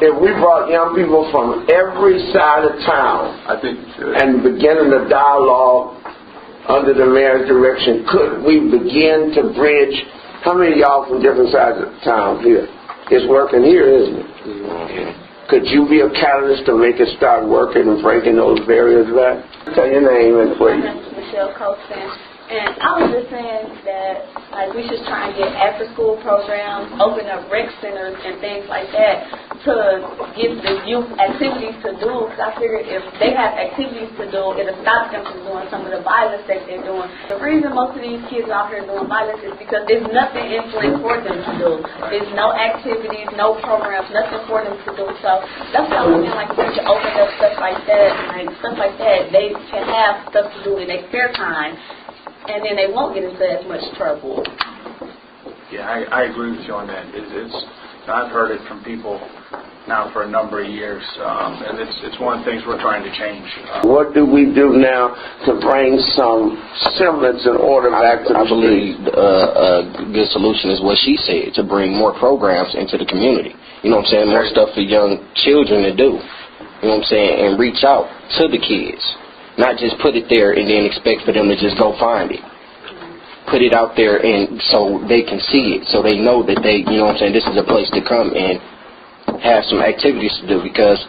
If we brought young people from every side of town, I think we should. And beginning the dialogue under the mayor's direction, could we begin to bridge? How many of y'all from different sides of town here? It's working here, isn't it? Could you be a catalyst to make it start working and breaking those barriers back? Tell your name and please. My name is Michelle Colston. And I was just saying that, like, we should try and get after-school programs, open up rec centers and things like that to give the youth activities to do. Because I figure if they have activities to do, it'll stop them from doing some of the violence that they're doing. The reason most of these kids out here doing violence is because there's nothing in Flint for them to do. There's no activities, no programs, nothing for them to do. So that's why I'm saying, like, if we should open up stuff like that, and like, stuff like that, they can have stuff to do in their spare time. And then they won't get into as much trouble. Yeah, I agree with you on that. I've heard it from people now for a number of years, and it's one of the things we're trying to change. What do we do now to bring some semblance and order back to the I believe a good solution is what she said, to bring more programs into the community. You know what I'm saying? More stuff for young children to do. You know what I'm saying? And reach out to the kids. Not just put it there and then expect for them to just go find it. Put it out there and so they can see it, so they know that they, you know what I'm saying, this is a place to come and have some activities to do. Because,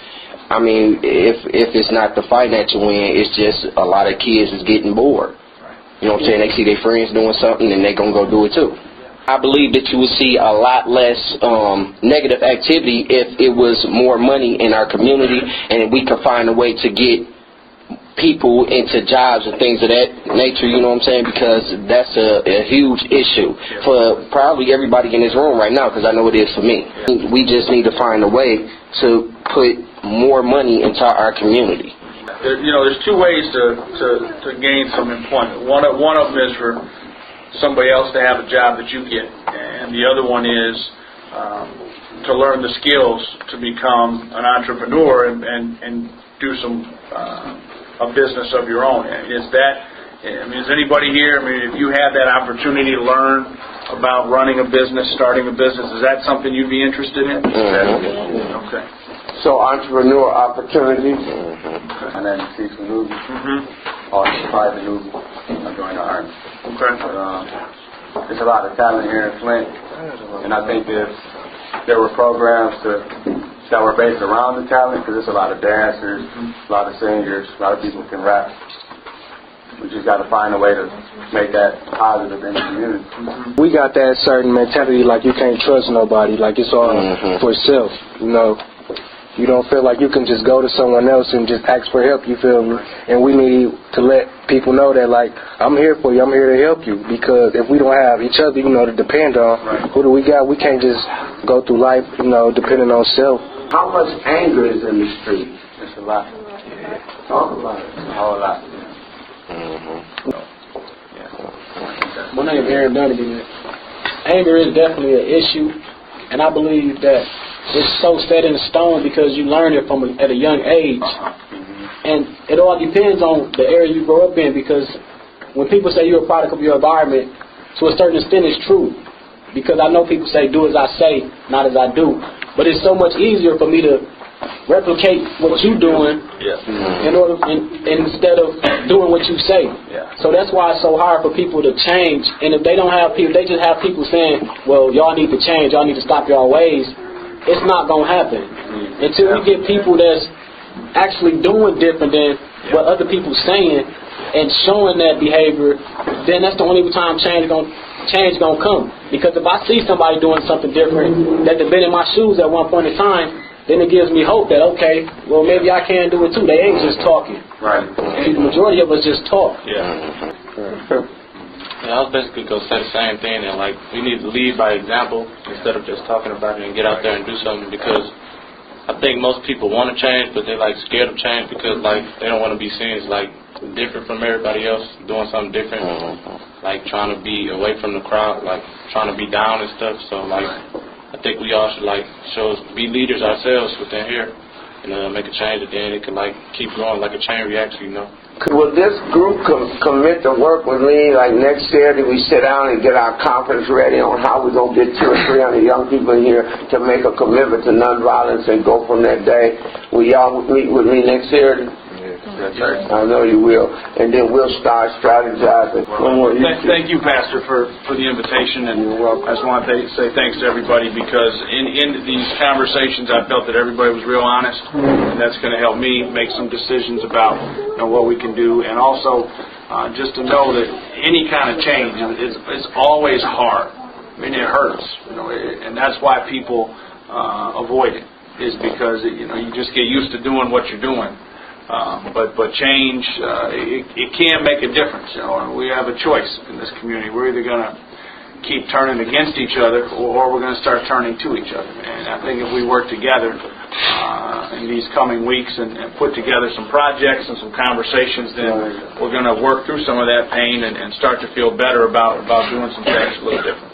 I mean, if it's not the financial win, it's just a lot of kids is getting bored. You know what I'm saying? They see their friends doing something and they're going to go do it too. I believe that you would see a lot less negative activity if it was more money in our community and we could find a way to get people into jobs and things of that nature, you know what I'm saying, because that's a huge issue for probably everybody in this room right now, because I know it is for me. We just need to find a way to put more money into our community. There's two ways to gain some employment. One of them is for somebody else to have a job that you get, and the other one is to learn the skills to become an entrepreneur and do some a business of your own. Is anybody here, if you had that opportunity to learn about running a business, starting a business, is that something you'd be interested in? Okay. So entrepreneur opportunities. My name is Steve Newby. Also private Newby. I joined the Army. Okay. But, there's a lot of talent here in Flint, and I think if there were programs that were based around the talent, because there's a lot of dancers, a lot of singers, a lot of people who can rap. We just got to find a way to make that positive in the community. We got that certain mentality, like you can't trust nobody, like it's all for self, you know. You don't feel like you can just go to someone else and just ask for help, you feel me? And we need to let people know that, like, I'm here for you, I'm here to help you. Because if we don't have each other, to depend on, who do we got? We can't just go through life, depending on self. How much anger is in the street? It's a lot. Talk about it. A whole lot. My name is Aaron Dunnigan. Anger is definitely an issue, and I believe that it's so set in stone because you learn it at a young age. And it all depends on the area you grow up in, because when people say you're a product of your environment, to a certain extent it's true. Because I know people say, do as I say, not as I do. But it's so much easier for me to replicate what you're doing instead of doing what you say. So that's why it's so hard for people to change. And if they don't have people, they just have people saying, well, y'all need to change, y'all need to stop y'all ways. It's not going to happen until we get people that's actually doing different than what other people saying and showing that behavior. Then that's the only time change gonna come. Because if I see somebody doing something different that they've been in my shoes at one point in time, then it gives me hope that, okay, well, maybe I can do it too. They ain't just talking. Right. The majority of us just talk. I was basically going to say the same thing, and like we need to lead by example instead of just talking about it and get out there and do something, because I think most people want to change, but they're like scared of change because like they don't want to be seen as like different from everybody else, doing something different, like trying to be away from the crowd, like trying to be down and stuff. So like I think we all should like be leaders ourselves within here and make a change, and then it can like keep going like a chain reaction, you know. Will this group commit to work with me, like next Saturday we sit down and get our conference ready on how we're going to get 200 or 300 young people in here to make a commitment to nonviolence and go from that day? Will y'all meet with me next Saturday? I know you will. And then we'll start strategizing. Thank you, Pastor, for the invitation. And I just want to say thanks to everybody, because in these conversations I felt that everybody was real honest, and that's going to help me make some decisions about what we can do. And also just to know that any kind of change is always hard. I mean, it hurts, and that's why people avoid it, is because you just get used to doing what you're doing. But change, it can make a difference. We have a choice in this community. We're either going to keep turning against each other, or we're going to start turning to each other. And I think if we work together in these coming weeks and put together some projects and some conversations, then we're going to work through some of that pain and start to feel better about doing some things a little different.